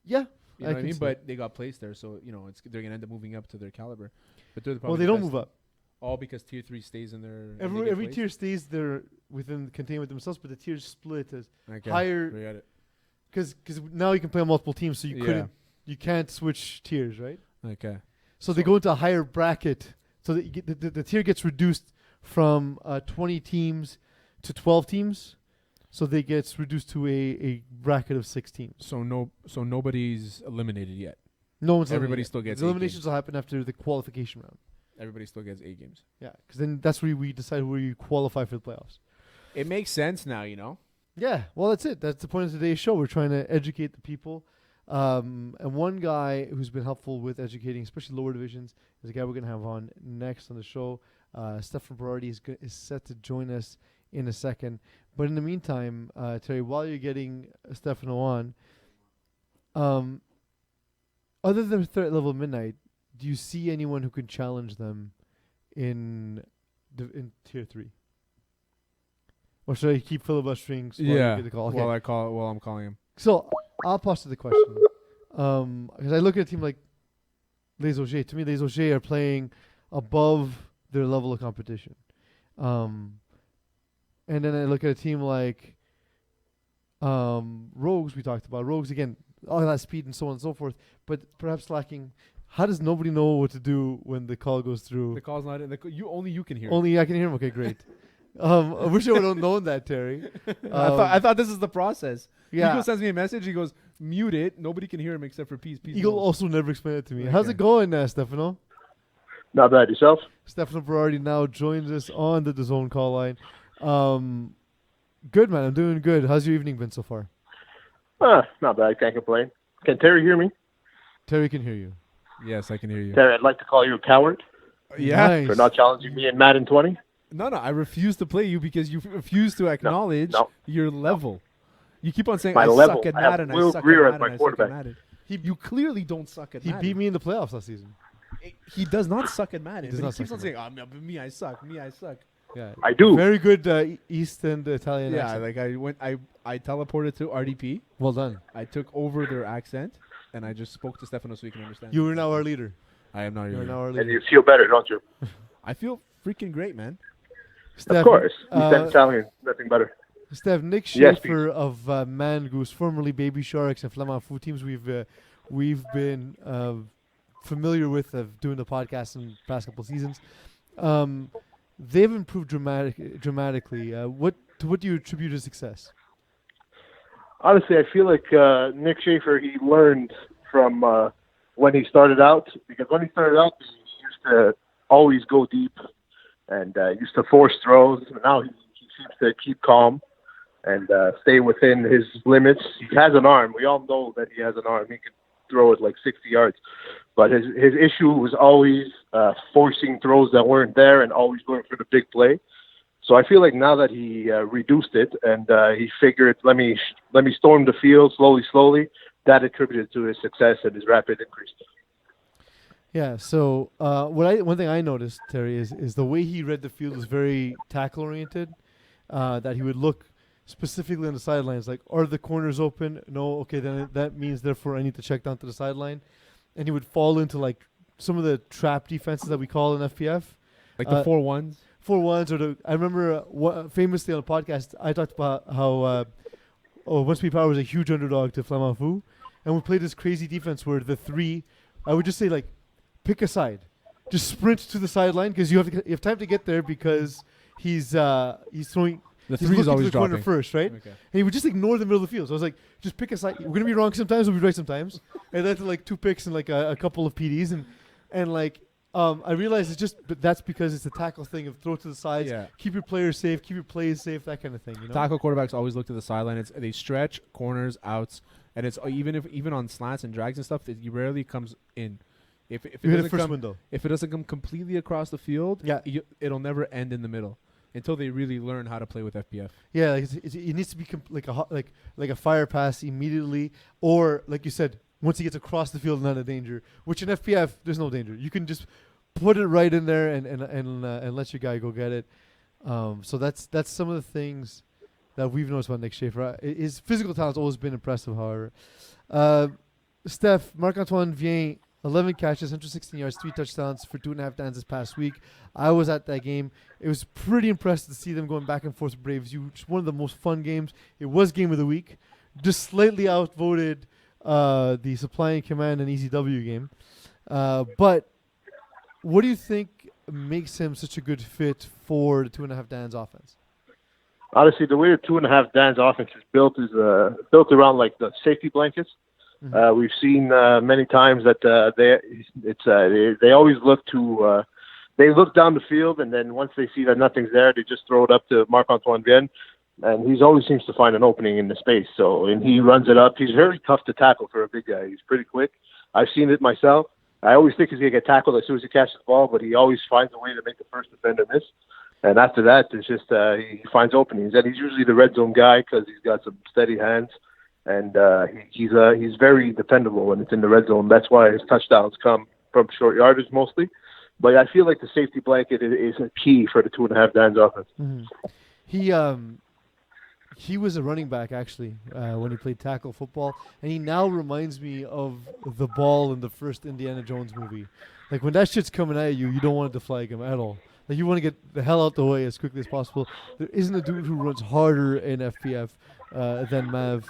Yeah. You know what I mean? But they got placed there, so they're gonna end up moving up to their caliber. But they're they don't move up. All because Tier 3 stays in their every tier stays there contained with themselves, but the tiers split as higher. Because now you can play on multiple teams, so you can't switch tiers, right? Okay. So they go into a higher bracket, so that the tier gets reduced from 20 teams to 12 teams. So they gets reduced to a bracket of 6 teams. So nobody's eliminated yet. No one's. Everybody still gets. The eliminations will happen after the qualification round. Everybody still gets 8 games. Yeah, because then that's where we decide where you qualify for the playoffs. It makes sense now, Yeah, well, that's it. That's the point of today's show. We're trying to educate the people. And one guy who's been helpful with educating, especially lower divisions, is a guy we're going to have on next on the show. Stefan Berardi is set to join us in a second. But in the meantime, Terry, while you're getting Stefano on, other than Threat Level Midnight, do you see anyone who can challenge them in Tier 3? Or should I keep filibustering while you get the call? Okay. While I'm calling him. So I'll pause to the question. Because I look at a team like Les Augiers. To me, Les Augiers are playing above their level of competition. And then I look at a team like Rogues. We talked about Rogues again, all that speed and so on and so forth, but perhaps lacking. How does nobody know what to do when the call goes through? The call's not in. Only you can hear. Only I can hear him. Okay, great. I wish I would have known that, Terry. I thought this is the process. Yeah. Eagle sends me a message. He goes, mute it. Nobody can hear him except for Peeze. Eagle also never explained it to me. Okay. How's it going, Stefano? Not bad. Yourself? Stefano Berardi now joins us on the DAZN call line. Good, man. I'm doing good. How's your evening been so far? Not bad. Can't complain. Can Terry hear me? Terry can hear you. Yes, I can hear you. Terry, I'd like to call you a coward. Yeah. Nice. For not challenging me in Madden 20. No, I refuse to play you because you refuse to acknowledge your level. You keep on saying, I suck at Madden, I suck at Madden, I suck at Madden. You clearly don't suck at Madden. He beat me in the playoffs last season. He does not suck at Madden. He keeps on saying, me, I suck. Yeah, I do. Very good East and Italian accent. Like I teleported to RDP. Well done. I took over their accent, and I just spoke to Stefano so he can understand. You are now our leader. I am now your leader. Now our leader. And you feel better, don't you? I feel freaking great, man. Steph, of course. You said Italian, nothing better. Steph, Nick Schaefer of Man Goose, formerly Baby Sharks and Flamand Food teams we've been familiar with doing the podcast in the past couple of seasons. They've improved dramatically. What do you attribute his success? Honestly, I feel like Nick Schaefer, he learned from when he started out. Because when he started out, he used to always go deep and used to force throws. And now he seems to keep calm. and stay within his limits. He has an arm. We all know that he has an arm. He can throw it like 60 yards. But his issue was always forcing throws that weren't there and always going for the big play. So I feel like now that he reduced it and he figured, let me storm the field slowly, that attributed to his success and his rapid increase. Yeah. So one thing I noticed, Terry, is the way he read the field was very tackle oriented. That he would look specifically on the sidelines, like, are the corners open? No. Okay, then that means therefore I need to check down to the sideline, and he would fall into like some of the trap defenses that we call in FPF, like the 4-1s. 4-1s, I remember famously on a podcast I talked about how Once Be Power was a huge underdog to Flamand Fou, and we played this crazy defense where the three, I would just say like, pick a side, just sprint to the sideline because you have time to get there because he's throwing. The three is always the dropping corner first, right? Okay. And he would just ignore the middle of the field. So I was like, just pick a side. We're gonna be wrong sometimes. We'll be right sometimes. And that's like 2 picks and like a couple of PDs and like I realized but that's because it's a tackle thing of throw to the sides, keep your players safe, keep your plays safe, that kind of thing. You know? Tackle quarterbacks always look to the sideline. They stretch corners, outs, and it's even on slants and drags and stuff, it rarely comes in. If it doesn't come completely across the field, it'll never end in the middle until they really learn how to play with FPF. Yeah, it needs to be like a fire pass immediately, or like you said, once he gets across the field, not a danger. Which in FPF, there's no danger. You can just put it right in there and let your guy go get it. So that's some of the things that we've noticed about Nick Schaefer. His physical talent's always been impressive, however. Steph, Marc-Antoine Vien, 11 catches, 116 yards, 3 touchdowns for 2.5 downs this past week. I was at that game. It was pretty impressive to see them going back and forth with Braves. Just one of the most fun games. It was game of the week. Just slightly outvoted the Supply and Command and ECW game. But what do you think makes him such a good fit for the 2.5 Dan's offense? Honestly, the way the 2.5 Dan's offense is built built around like the safety blankets. Mm-hmm. We've seen many times that they always look to they look down the field, and then once they see that nothing's there, they just throw it up to Marc-Antoine Vien, and he always seems to find an opening in the space. And he runs it up. He's very tough to tackle for a big guy. He's pretty quick. I've seen it myself. I always think he's going to get tackled as soon as he catches the ball, but he always finds a way to make the first defender miss. And after that, it's just he finds openings. And he's usually the red zone guy because he's got some steady hands. And he's very dependable when it's in the red zone. That's why his touchdowns come from short yardage mostly. But I feel like the safety blanket is a key for the 2.5 Dan's offense. Mm-hmm. He was a running back, actually, when he played tackle football. And he now reminds me of the ball in the first Indiana Jones movie. Like, when that shit's coming at you, you don't want to flag him at all. Like, you want to get the hell out the way as quickly as possible. There isn't a dude who runs harder in FPF than Mav.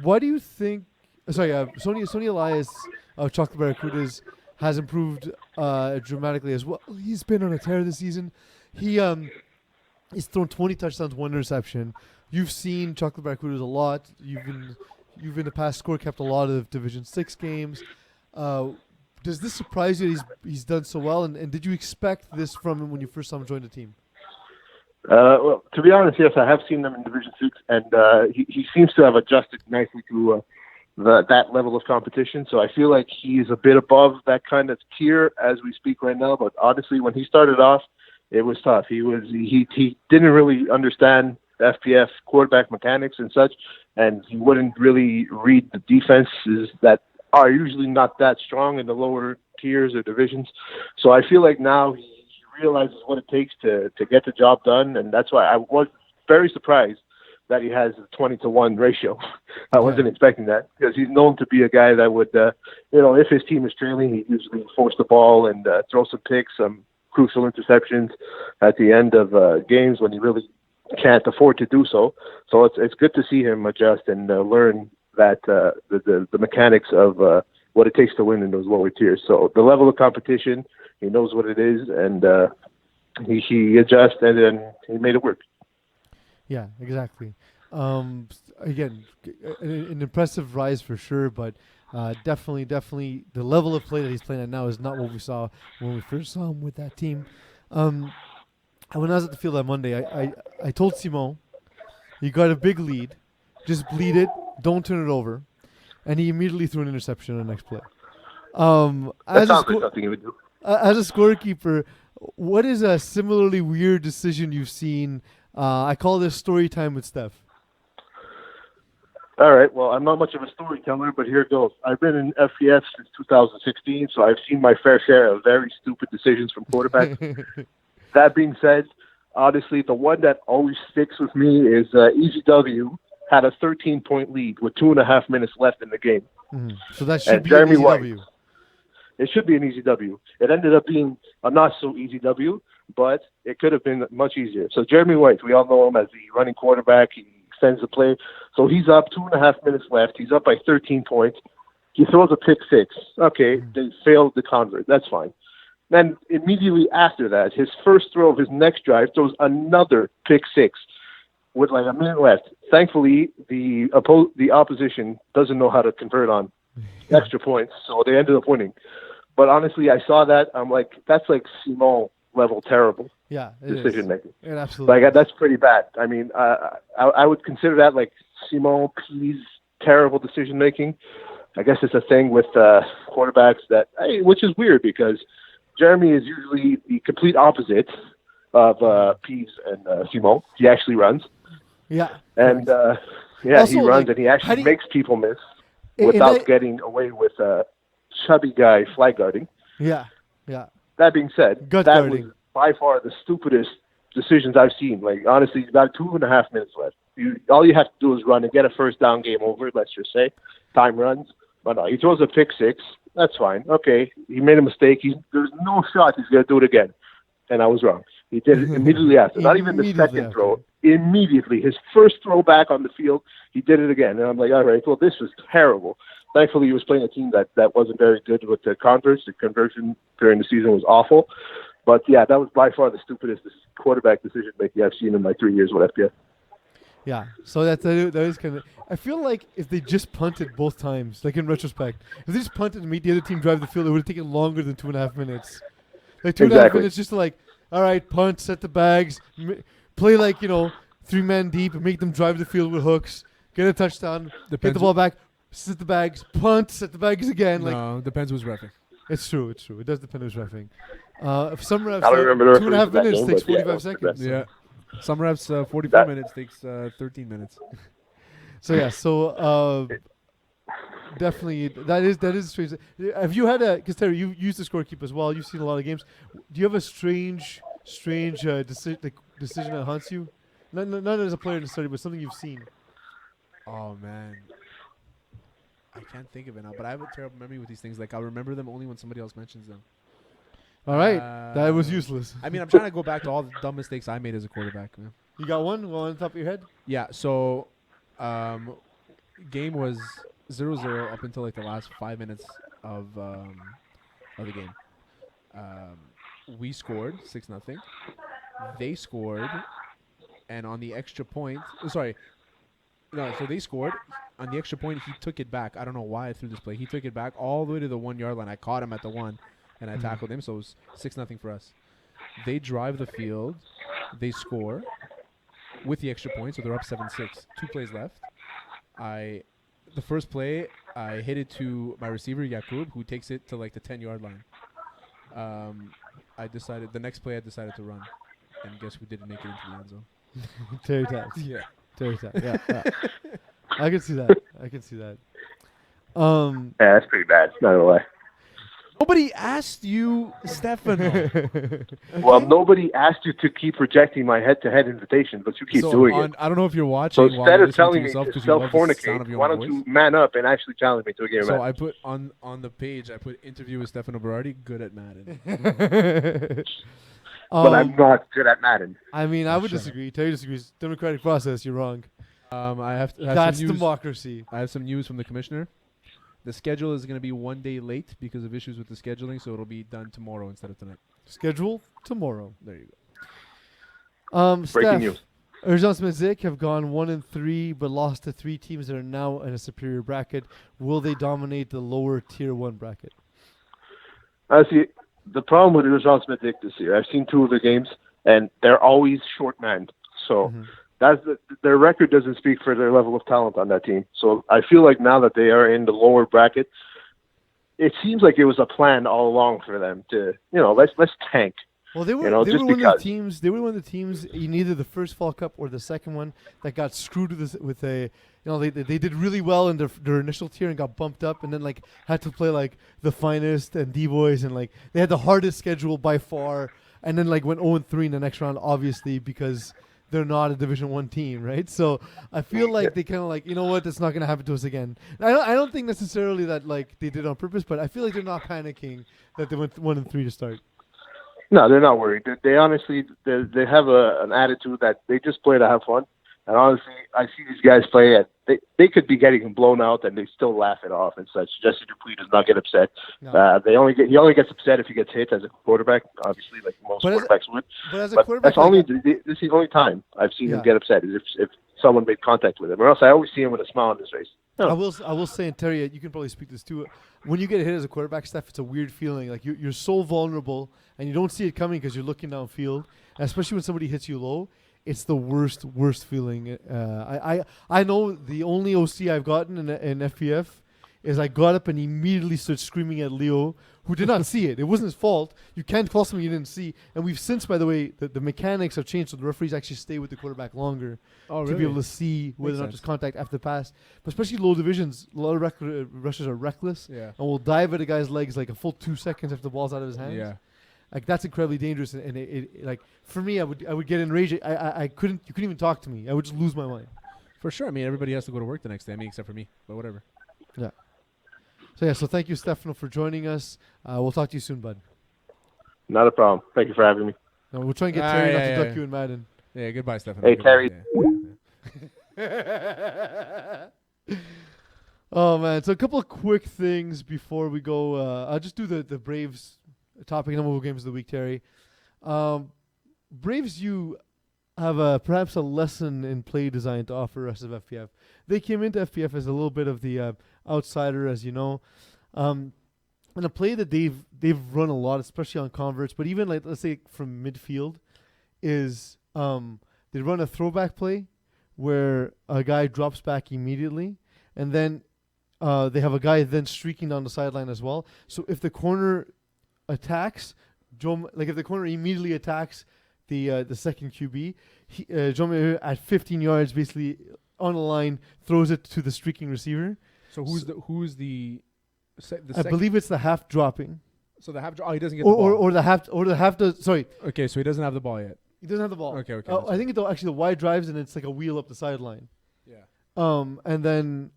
Why do you think... Sonny Elias of Chocolate Barracudas has improved dramatically as well. He's been on a tear this season. He's thrown 20 touchdowns, 1 interception. You've seen Chocolate Barracudas a lot. You've in the past score kept a lot of Division 6 games. Does this surprise you that he's done so well? And did you expect this from him when you first saw him join the team? Well, to be honest, yes, I have seen them in Division 6, and he seems to have adjusted nicely to that level of competition. So I feel like he's a bit above that kind of tier as we speak right now. But honestly, when he started off, it was tough. He didn't really understand FPF quarterback mechanics and such, and he wouldn't really read the defenses that are usually not that strong in the lower tiers or divisions. So I feel like now he realizes what it takes to get the job done, and that's why I was very surprised that he has a 20-to-1 ratio. I wasn't expecting that because he's known to be a guy that would, if his team is trailing, he'd usually force the ball and throw some picks, some crucial interceptions at the end of games when he really can't afford to do so. So it's good to see him adjust and learn that the mechanics of what it takes to win in those lower tiers. So the level of competition, he knows what it is, and he adjusts, and then he made it work. Yeah, exactly. Again, an impressive rise for sure, but definitely the level of play that he's playing at now is not what we saw when we first saw him with that team. And when I was at the field on Monday, I told Simon, you got a big lead, just bleed it, don't turn it over. And he immediately threw an interception on the next play. That sounds like something he would do. As a scorekeeper, what is a similarly weird decision you've seen? I call this story time with Steph. All right. Well, I'm not much of a storyteller, but here goes. I've been in FPF since 2016, so I've seen my fair share of very stupid decisions from quarterbacks. That being said, honestly, the one that always sticks with me is EGW had a 13-point lead with 2.5 minutes left in the game. Mm-hmm. So that should be Jeremy an easy White, W. It should be an easy W. It ended up being a not so easy W, but it could have been much easier. So Jeremy White, we all know him as the running quarterback. He extends the play. So he's up 2.5 minutes left. He's up by 13 points. He throws a pick six. Okay, they failed the convert. That's fine. Then immediately after that, his first throw of his next drive throws another pick six with like a minute left. Thankfully, the opposition doesn't know how to convert on extra points, so they ended up winning. But honestly, I saw that. I'm like, that's like Simon level terrible decision making. It absolutely like that's pretty bad. I mean, I would consider that like Simon Peeze terrible decision making. I guess it's a thing with quarterbacks that, which is weird because Jeremy is usually the complete opposite of Peeze and Simon. He actually runs. Yeah. And also, he runs and he actually makes people miss without getting away with a chubby guy flag guarding. Yeah, yeah. That being said, Gut that guarding was by far the stupidest decisions I've seen. Like, honestly, you got 2.5 minutes left. All you have to do is run and get a first down, game over, let's just say. Time runs. But no, he throws a pick six. That's fine. Okay, he made a mistake. There's no shot he's going to do it again. And I was wrong. He did it immediately after. Not even the second throw. Immediately. His first throw back on the field, he did it again. And I'm like, all right, well, this was terrible. Thankfully, he was playing a team that wasn't very good with the converts. The conversion during the season was awful. But, yeah, that was by far the stupidest quarterback decision-making I've seen in my 3 years with FPF. Yeah, so that is kind of... I feel like if they just punted both times, like in retrospect, if they just punted and made the other team drive the field, it would have taken longer than 2.5 minutes. Like 2.5 minutes just to like, all right, punt, set the bags, play like, 3 men deep and make them drive the field with hooks, get a touchdown, get the ball back, set the bags, punt, set the bags again. No, depends who's reffing. It's true. It does depend who's reffing. If some refs, I don't remember 2.5 minutes takes 45 seconds. Yeah. Some refs, 44 minutes takes 13 minutes. Definitely, that is strange. Have you had because Terry, you used the scorekeeper as well. You've seen a lot of games. Do you have a strange decision that haunts you? Not as a player necessarily, but something you've seen. Oh man, I can't think of it now. But I have a terrible memory with these things. Like I'll remember them only when somebody else mentions them. All right, that was useless. I mean, I'm trying to go back to all the dumb mistakes I made as a quarterback, man. You got one on the top of your head? Yeah. So, game was 0-0 up until like the last 5 minutes of the game. We scored 6-0. They scored, and on the extra point, so they scored. On the extra point, he took it back. I don't know why I threw this play. He took it back all the way to the 1 yard line. I caught him at the 1, and I tackled him. So it was 6-0 for us. They drive the field. They score with the extra point, so they're up 7-6. 2 plays left. The first play, I hit it to my receiver, Yakub, who takes it to like the 10-yard line. The next play I decided to run. And guess who didn't make it into the end zone? Terry Taps. Yeah. Terry Taps. Yeah. I can see that. Yeah, that's pretty bad. Not gonna lie. Nobody asked you, Stefano. Okay? Well, nobody asked you to keep rejecting my head-to-head invitation, but you keep doing it. I don't know if you're watching. So instead of telling me to self-fornicate, why don't you man up and actually challenge me to a game of Madden? So I put on the page, I put interview with Stefano Berardi, good at Madden. But I'm not good at Madden. I mean, I would disagree. Terry disagrees. Democratic process, you're wrong. That's democracy. I have some news from the commissioner. The schedule is going to be 1 day late because of issues with the scheduling, so it'll be done tomorrow instead of tonight. Schedule tomorrow. There you go. Breaking news. Urgence Mezik have gone 1-3, but lost to 3 teams that are now in a superior bracket. Will they dominate the lower tier 1 bracket? See, the problem with Urgence Mezik this year, I've seen 2 of their games. and they're always short-manned. So their record doesn't speak for their level of talent on that team. So I feel like now that they are in the lower bracket, it seems like it was a plan all along for them to, let's tank. Well, they were one of the teams in either the first Fall Cup or the second one that got screwed with a. They did really well in their initial tier and got bumped up, and then had to play the Finest and D-Boys, and they had the hardest schedule by far, and then went 0-3 in the next round, obviously because they're not a Division 1 team, right? So I feel like they kind of you know what, it's not going to happen to us again. I don't think necessarily that they did it on purpose, but I feel like they're not panicking that they went 1-3 to start. No, they're not worried. They honestly they have an attitude that they just play to have fun. And honestly, I see these guys play they could be getting blown out and they still laugh it off and such. Jesse Dupuis does not get upset. No. He only gets upset if he gets hit as a quarterback, obviously, like most quarterbacks would. But as a quarterback, this is the only time I've seen him get upset is if someone made contact with him. Or else I always see him with a smile on his face. No. I will say, and Terry, you can probably speak to this too. When you get hit as a quarterback, Steph, it's a weird feeling. You're so vulnerable and you don't see it coming because you're looking downfield, and especially when somebody hits you low. It's the worst feeling. I know the only OC I've gotten in FPF is I got up and immediately started screaming at Leo, who did not see it. It wasn't his fault. You can't call something you didn't see. And we've since, by the way, the mechanics have changed, so the referees actually stay with the quarterback longer to be able to see whether or not there's contact after the pass. But especially low divisions, a lot of rushers are reckless and will dive at a guy's legs a full 2 seconds after the ball's out of his hands. Yeah. That's incredibly dangerous, and it for me, I would get enraged. You couldn't even talk to me. I would just lose my mind. For sure. I mean, everybody has to go to work the next day. Except for me, but whatever. Yeah. So thank you, Stefano, for joining us. We'll talk to you soon, bud. Not a problem. Thank you for having me. No, we'll try and get Terry not to duck you in Madden. Yeah. Goodbye, Stefano. Hey, Terry. Oh man. So a couple of quick things before we go. I'll just do the Braves topic, and then we'll go games of the week, Terry. Braves, you have perhaps a lesson in play design to offer us of FPF. They came into FPF as a little bit of the outsider, as you know. And a play that they've run a lot, especially on converts, but even let's say from midfield, is they run a throwback play where a guy drops back immediately, and then they have a guy then streaking down the sideline as well. So if the corner attacks, if the corner immediately attacks the second QB, John at 15 yards, basically on the line, throws it to the streaking receiver. So who's the I believe it's the half dropping. So the half he doesn't get the ball. Or the half does. Sorry. Okay, so he doesn't have the ball yet. He doesn't have the ball. Okay. I think actually the wide drives and it's like a wheel up the sideline. Yeah. And then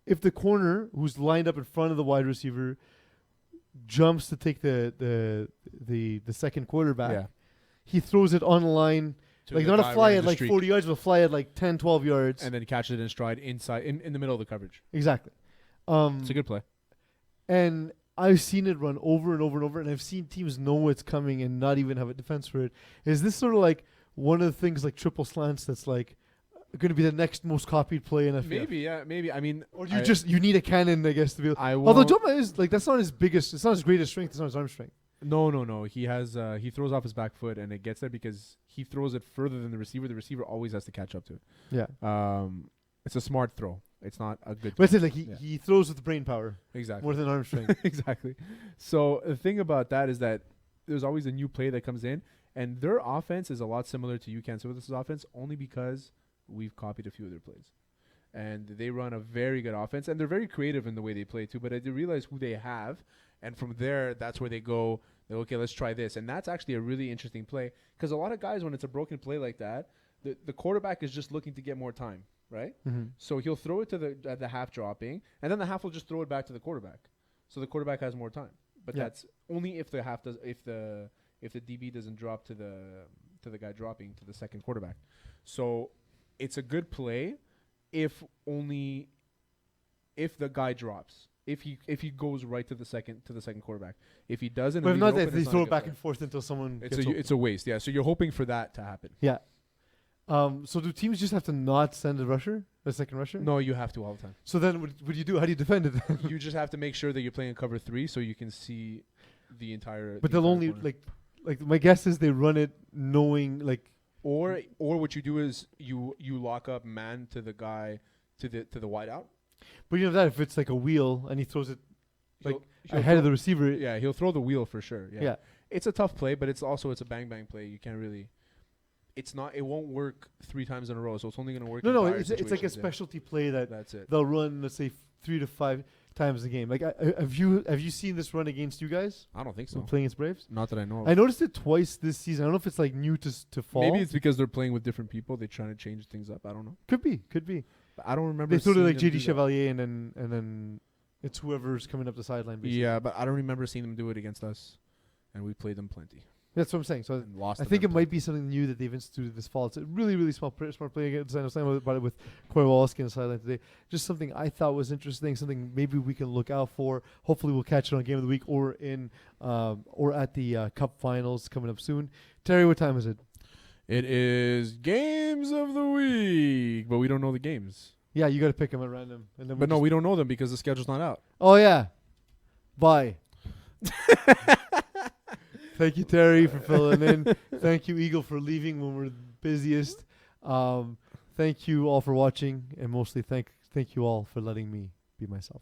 if the corner who's lined up in front of the wide receiver jumps to take the second quarterback, he throws it on the line, not a fly at 40 yards, but a fly at 10, 12 yards. And then catches it in stride inside, in the middle of the coverage. Exactly. It's a good play. And I've seen it run over and over and over, and I've seen teams know it's coming and not even have a defense for it. Is this sort of one of the things like triple slants that's going to be the next most copied play in FPF? Maybe. I mean, or you need a cannon, I guess, to be able. Although Joma is that's not his biggest. It's not his greatest strength. It's not his arm strength. No. He has he throws off his back foot and it gets there because he throws it further than the receiver. The receiver always has to catch up to it. Yeah. It's a smart throw. It's not a good. But it's he throws with brain power. Exactly. More than arm strength. Exactly. So the thing about that is that there's always a new play that comes in, and their offense is a lot similar to UCAN Services offense only because we've copied a few of their plays. And they run a very good offense, and they're very creative in the way they play too. But I did realize who they have, and from there, that's where they go. Okay, let's try this. And that's actually a really interesting play because a lot of guys, when it's a broken play like that, the quarterback is just looking to get more time, right? Mm-hmm. So he'll throw it to the half dropping, and then the half will just throw it back to the quarterback. So the quarterback has more time. But that's only if the half does if the DB doesn't drop to the guy dropping to the second quarterback. So it's a good play if the guy drops. If he goes right to the second quarterback. If he doesn't, but if not, if they throw it back and forth until someone it's a waste. Yeah. So you're hoping for that to happen. Yeah. So do teams just have to not send a second rusher? No, you have to all the time. So then what do you do? How do you defend it? You just have to make sure that you're playing a cover 3 so you can see the entire. But they'll only like my guess is they run it knowing like. Or what you do is you lock up man to the guy to the wide out. But you know that if it's like a wheel and he throws it like He'll ahead of throw- the receiver. Yeah, he'll throw the wheel for sure. Yeah. Yeah. It's a tough play, but it's a bang bang play. You can't really. It won't work 3 times in a row, so it's only going to work. No, in dire it's like a situations, yeah. specialty play that That's it. they'll run, let's say 3 to 5 times a game. Like, have you seen this run against you guys? I don't think so. Playing against Braves? Not that I know of. I noticed it twice this season. I don't know if it's like new to fall. Maybe it's because they're playing with different people. They're trying to change things up. I don't know. Could be. But I don't remember. They throw to seeing like them JD do that. Chevalier and then it's whoever's coming up the sideline. Basically. Yeah, but I don't remember seeing them do it against us, and we played them plenty That's what I'm saying. So and lost. I to think them it might be something new that they've instituted this fall. It's a really, really smart play against. I was talking about it with Kowalski on the sideline today. Just something I thought was interesting. Something maybe we can look out for. Hopefully, we'll catch it on Game of the Week or at the Cup Finals coming up soon. Terry, what time is it? It is games of the week, but we don't know the games. Yeah, you got to pick them at random. And then But no, we don't know them because the schedule's not out. Oh yeah, bye. Thank you, Terry, for filling in. Thank you, Eagle, for leaving when we're busiest. Thank you all for watching, and mostly thank you all for letting me be myself.